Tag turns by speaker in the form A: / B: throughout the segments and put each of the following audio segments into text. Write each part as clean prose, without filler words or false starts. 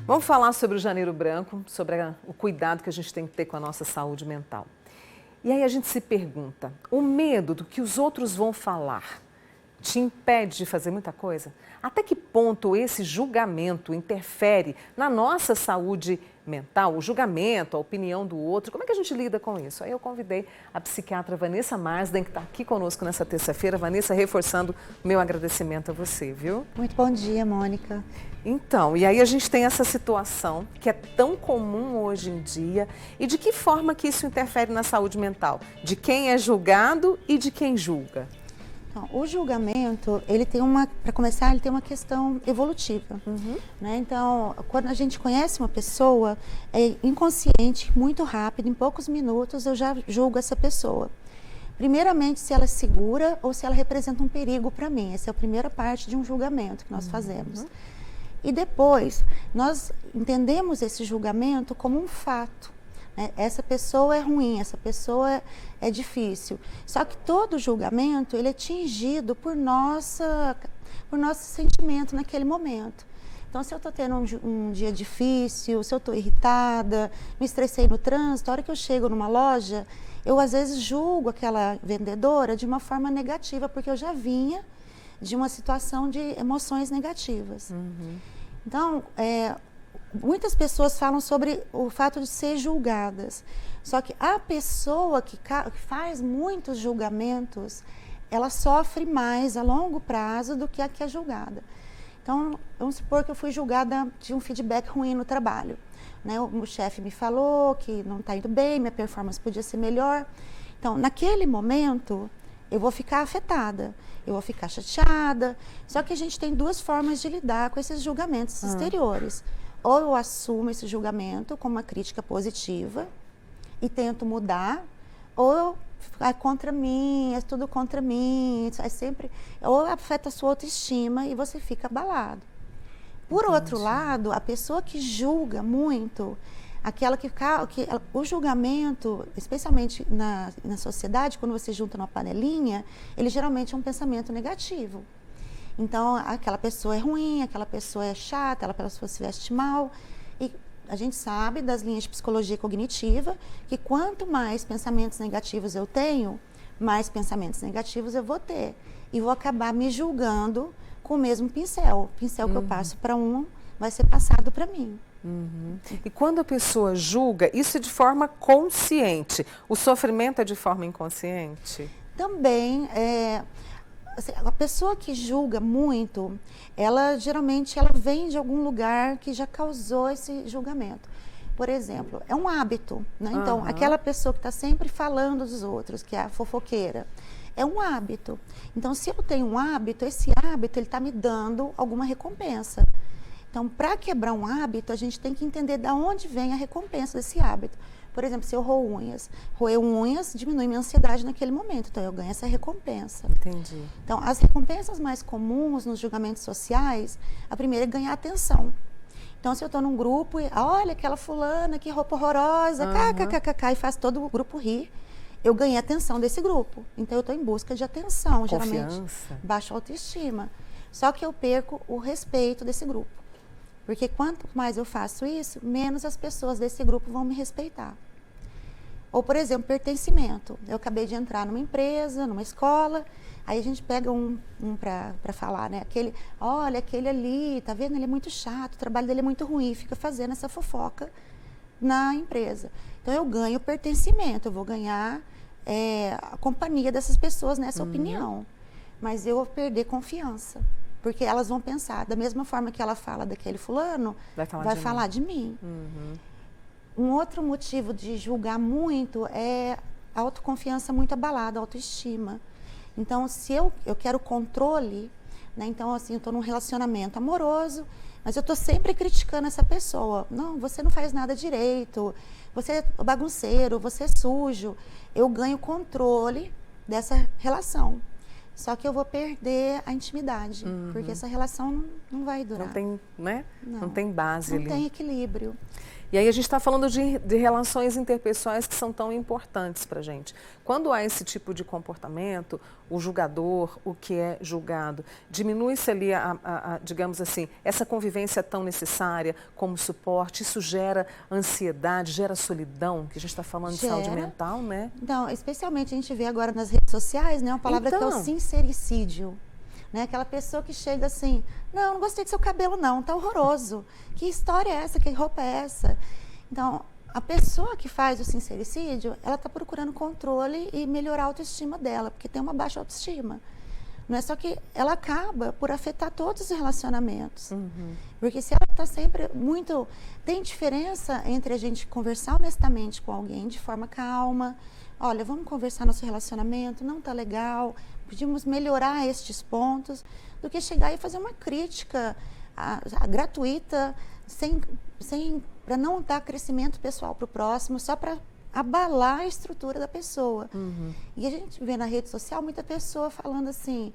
A: Vamos falar sobre o Janeiro Branco, sobre o cuidado que a gente tem que ter com a nossa saúde mental. E aí a gente se pergunta, o medo do que os outros vão falar te impede de fazer muita coisa? Até que ponto esse julgamento interfere na nossa saúde mental? O julgamento, a opinião do outro, como é que a gente lida com isso? Aí eu convidei a psiquiatra Vanessa Marsden, que está aqui conosco nessa terça-feira. Vanessa, reforçando o meu agradecimento a você, viu?
B: Muito bom dia, Mônica.
A: Então, e aí a gente tem essa situação que é tão comum hoje em dia. E de que forma que isso interfere na saúde mental? De quem é julgado e de quem julga?
B: Então, o julgamento, para começar, ele tem uma questão evolutiva. Né? Então, quando a gente conhece uma pessoa, é inconsciente, muito rápido, em poucos minutos eu já julgo essa pessoa. Primeiramente, se ela é segura ou se ela representa um perigo para mim. Essa é a primeira parte de um julgamento que nós fazemos. E depois, nós entendemos esse julgamento como um fato. Essa pessoa é ruim, essa pessoa é difícil. Só que todo julgamento, ele é tingido por nosso sentimento naquele momento. Então, se eu estou tendo um dia difícil, se eu estou irritada, me estressei no trânsito, a hora que eu chego numa loja, eu às vezes julgo aquela vendedora de uma forma negativa, porque eu já vinha de uma situação de emoções negativas. Então, muitas pessoas falam sobre o fato de ser julgadas, só que a pessoa que faz muitos julgamentos, ela sofre mais a longo prazo do que a que é julgada. Então, vamos supor que eu fui julgada de um feedback ruim no trabalho. Né? O chefe me falou que não está indo bem, minha performance podia ser melhor. Então, naquele momento, eu vou ficar afetada, eu vou ficar chateada. Só que a gente tem duas formas de lidar com esses julgamentos exteriores. Ou eu assumo esse julgamento como uma crítica positiva e tento mudar, ou é contra mim, é tudo contra mim, é sempre, ou afeta a sua autoestima e você fica abalado. Por outro lado, a pessoa que julga muito, aquela o julgamento, especialmente na sociedade, quando você junta numa panelinha, ele geralmente é um pensamento negativo. Então, aquela pessoa é ruim, aquela pessoa é chata, aquela pessoa se veste mal. E a gente sabe das linhas de psicologia cognitiva que quanto mais pensamentos negativos eu tenho, mais pensamentos negativos eu vou ter. E vou acabar me julgando com o mesmo pincel. O pincel que eu passo para um vai ser passado para mim.
A: E quando a pessoa julga, isso é de forma consciente. O sofrimento é de forma inconsciente?
B: Também a pessoa que julga muito, geralmente ela vem de algum lugar que já causou esse julgamento. Por exemplo, é um hábito, né? Então, aquela pessoa que está sempre falando dos outros, que é a fofoqueira, é um hábito. Então, se eu tenho um hábito, esse hábito ele está me dando alguma recompensa. Então, para quebrar um hábito, a gente tem que entender de onde vem a recompensa desse hábito. Por exemplo, se eu roo unhas, roer unhas diminui minha ansiedade naquele momento, então eu ganho essa recompensa.
A: Entendi.
B: Então, as recompensas mais comuns nos julgamentos sociais, a primeira é ganhar atenção. Então, se eu estou num grupo e, olha aquela fulana, que roupa horrorosa, kkkk, e faz todo o grupo rir, eu ganhei a atenção desse grupo. Então, eu estou em busca de atenção, geralmente baixa autoestima. Só que eu perco o respeito desse grupo. Porque quanto mais eu faço isso, menos as pessoas desse grupo vão me respeitar. Ou, por exemplo, pertencimento. Eu acabei de entrar numa empresa, numa escola, aí a gente pega um para falar, né? Olha, aquele ali, tá vendo? Ele é muito chato, o trabalho dele é muito ruim, fica fazendo essa fofoca na empresa. Então, eu ganho pertencimento, eu vou ganhar a companhia dessas pessoas nessa opinião. Mas eu vou perder confiança. Porque elas vão pensar, da mesma forma que ela fala daquele fulano, vai falar de mim. Um outro motivo de julgar muito é a autoconfiança muito abalada, a autoestima. Então, se eu quero controle, né? Então, assim, eu estou num relacionamento amoroso, mas eu estou sempre criticando essa pessoa. Não, você não faz nada direito, você é bagunceiro, você é sujo. Eu ganho controle dessa relação. Só que eu vou perder a intimidade, porque essa relação não vai durar.
A: Não tem, né? Não tem base ali.
B: Não tem equilíbrio.
A: E aí a gente está falando de relações interpessoais que são tão importantes para a gente. Quando há esse tipo de comportamento, o julgador, o que é julgado, diminui-se ali, digamos assim, essa convivência tão necessária como suporte, isso gera ansiedade, gera solidão, que a gente está falando de saúde mental, né?
B: Então, especialmente a gente vê agora nas redes sociais, né, uma palavra que é o sincericídio. Né? Aquela pessoa que chega assim, não gostei do seu cabelo não, tá horroroso. Que história é essa? Que roupa é essa? Então, a pessoa que faz o sincericídio, ela está procurando controle e melhorar a autoestima dela, porque tem uma baixa autoestima. Não é só que ela acaba por afetar todos os relacionamentos. Porque se ela está sempre muito... Tem diferença entre a gente conversar honestamente com alguém de forma calma. Olha, vamos conversar nosso relacionamento, não está legal, podemos melhorar estes pontos, do que chegar e fazer uma crítica gratuita, para não dar crescimento pessoal para o próximo, só para abalar a estrutura da pessoa. E a gente vê na rede social muita pessoa falando assim,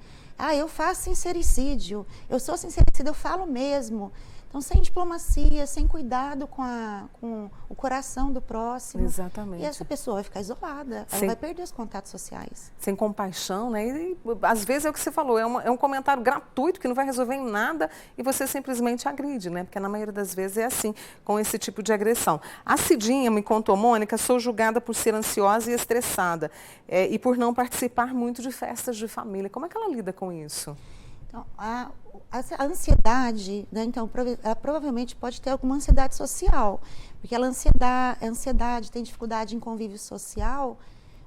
B: eu faço sincericídio, eu sou sincericida, eu falo mesmo. Então, sem diplomacia, sem cuidado com o coração do próximo.
A: Exatamente.
B: E essa pessoa vai ficar isolada, ela vai perder os contatos sociais.
A: Sem compaixão, né? E às vezes é o que você falou, é um comentário gratuito que não vai resolver em nada e você simplesmente agride, né? Porque na maioria das vezes é assim, com esse tipo de agressão. A Cidinha me contou, Mônica, sou julgada por ser ansiosa e estressada e por não participar muito de festas de família. Como é que ela lida com isso?
B: Então, a ansiedade, né, então, ela provavelmente pode ter alguma ansiedade social, porque ela ansiedade, tem dificuldade em convívio social.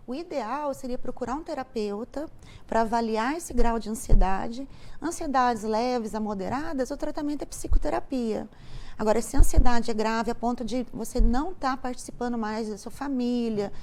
B: O ideal seria procurar um terapeuta para avaliar esse grau de ansiedade. Ansiedades leves a moderadas, o tratamento é psicoterapia. Agora, se a ansiedade é grave a ponto de você não estar participando mais da sua família,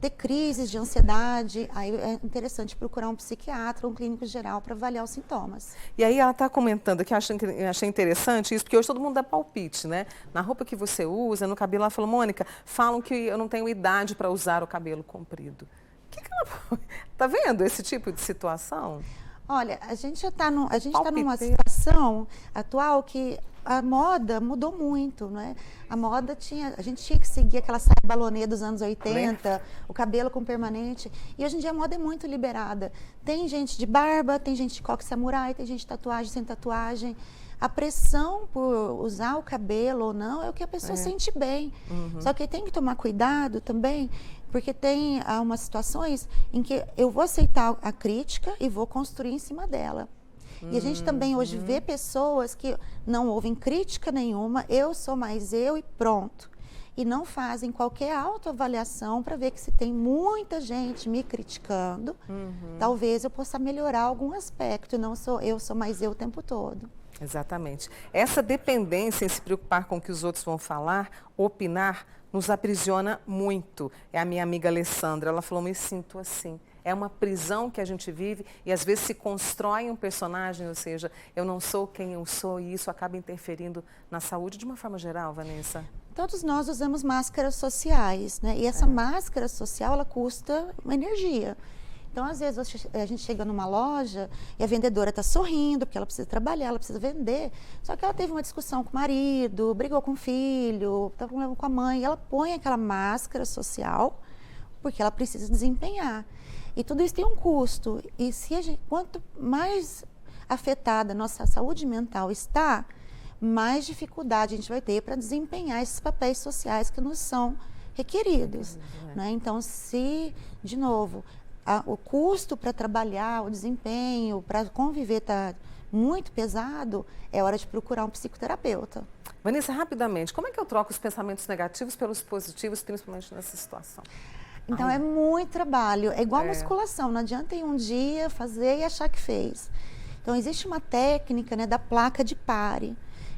B: ter crises de ansiedade, aí é interessante procurar um psiquiatra, um clínico geral para avaliar os sintomas.
A: E aí ela está comentando aqui, eu achei interessante isso, porque hoje todo mundo dá palpite, né? Na roupa que você usa, no cabelo, ela falou, Mônica, falam que eu não tenho idade para usar o cabelo comprido. O que ela... Tá vendo esse tipo de situação?
B: Olha, a gente já está numa situação atual que a moda mudou muito, né? A gente tinha que seguir aquela saia balonê dos anos 80, o cabelo com permanente, e hoje em dia a moda é muito liberada. Tem gente de barba, tem gente de coque samurai, tem gente de tatuagem sem tatuagem. A pressão por usar o cabelo ou não é o que a pessoa sente bem. Só que tem que tomar cuidado também, porque tem umas situações em que eu vou aceitar a crítica e vou construir em cima dela. E a gente também hoje vê pessoas que não ouvem crítica nenhuma, eu sou mais eu e pronto. E não fazem qualquer autoavaliação para ver que se tem muita gente me criticando, talvez eu possa melhorar algum aspecto, e não eu sou mais eu o tempo todo.
A: Exatamente. Essa dependência em se preocupar com o que os outros vão falar, opinar, nos aprisiona muito. É a minha amiga Alessandra, ela falou, me sinto assim. É uma prisão que a gente vive e às vezes se constrói um personagem, ou seja, eu não sou quem eu sou e isso acaba interferindo na saúde de uma forma geral, Vanessa.
B: Todos nós usamos máscaras sociais, né? E essa máscara social, ela custa uma energia. Então, às vezes, a gente chega numa loja e a vendedora está sorrindo, porque ela precisa trabalhar, ela precisa vender. Só que ela teve uma discussão com o marido, brigou com o filho, estava com problema com a mãe. E ela põe aquela máscara social porque ela precisa desempenhar. E tudo isso tem um custo. E quanto mais afetada a nossa saúde mental está, mais dificuldade a gente vai ter para desempenhar esses papéis sociais que nos são requeridos. Né? Então, de novo, o custo para trabalhar, o desempenho, para conviver está muito pesado, é hora de procurar um psicoterapeuta.
A: Vanessa, rapidamente, como é que eu troco os pensamentos negativos pelos positivos, principalmente nessa situação?
B: Então, é muito trabalho. É igual musculação. Não adianta ir um dia fazer e achar que fez. Então, existe uma técnica, né, da placa de pare.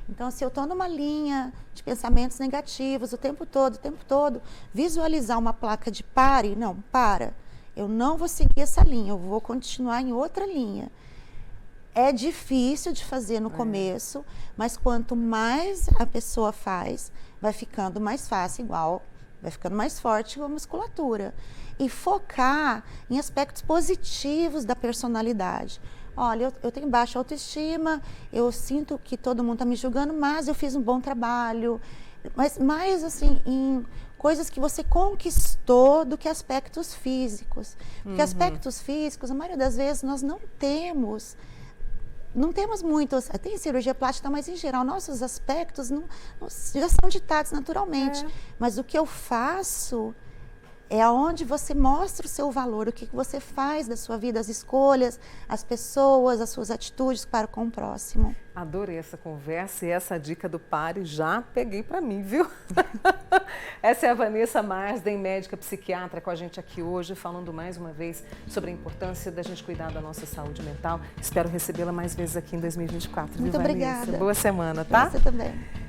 B: Então, se eu estou numa linha de pensamentos negativos o tempo todo, visualizar uma placa de pare, não, para. Eu não vou seguir essa linha, eu vou continuar em outra linha. É difícil de fazer no começo, mas quanto mais a pessoa faz, vai ficando mais fácil, vai ficando mais forte a musculatura. E focar em aspectos positivos da personalidade. Olha, eu tenho baixa autoestima, eu sinto que todo mundo está me julgando, mas eu fiz um bom trabalho, mas mais assim, em coisas que você conquistou do que aspectos físicos. Porque aspectos físicos, a maioria das vezes, nós não temos muitos, tem cirurgia plástica, mas em geral nossos aspectos já são ditados naturalmente. Mas o que eu faço é aonde você mostra o seu valor, o que você faz da sua vida, as escolhas, as pessoas, as suas atitudes para com o próximo.
A: Adorei essa conversa e essa dica do pare já peguei para mim, viu? Essa é a Vanessa Marsden, médica psiquiatra, com a gente aqui hoje, falando mais uma vez sobre a importância da gente cuidar da nossa saúde mental. Espero recebê-la mais vezes aqui em 2024.
B: Muito
A: viu,
B: obrigada.
A: Vanessa? Boa semana, tá?
B: Você também.